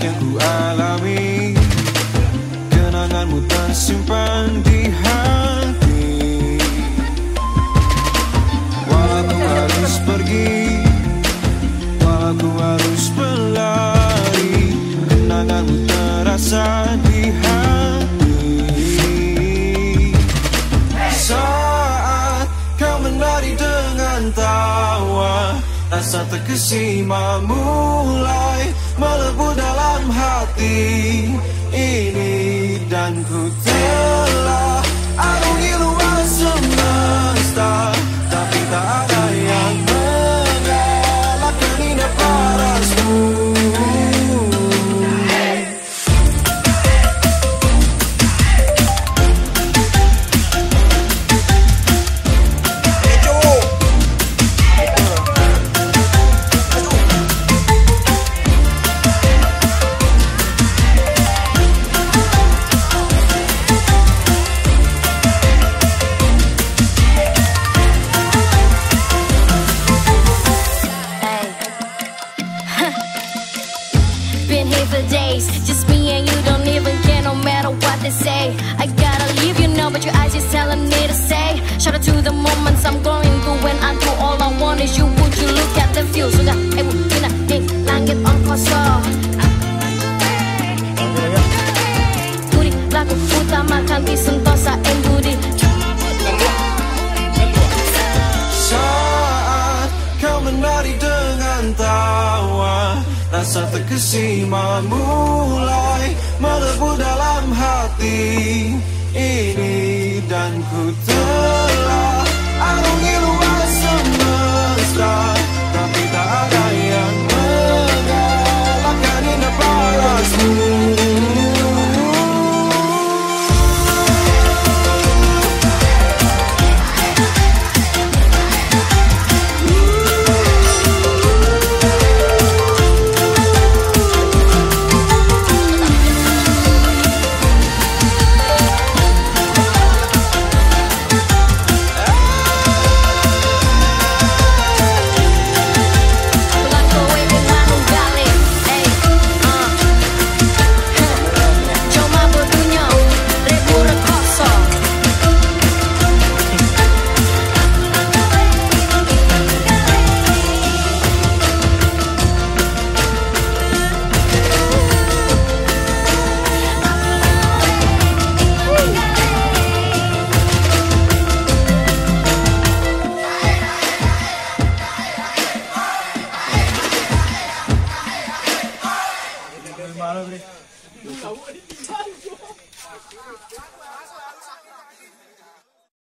yang ku alami, kenanganmu tersimpan di hati. Walau ku harus pergi, walau ku harus berlari, kenanganmu terasa di hati. Saat kau menari dengan tawa, rasa terkesima mulai melebu dalam hati ini, dan ku telah arungi luas semesta, tapi tak ada yang mengalahkan indah parasmu. Just me and you, don't even care no matter what they say. I gotta leave you now, but your eyes just telling me to say. Shout out to the moments I'm going through when I do. All I want is you, would you look at the view? Sudah, bina, langit on kosong. Budi, lagu utamakan di sentosa budi. Saat kau menari dengan tawa, rasa terkesima mulai melebu dalam hati ini, dan ku telah arungi luas semesta, tapi tak ada yang mengalahkan indah parasmu. Malu, Bre.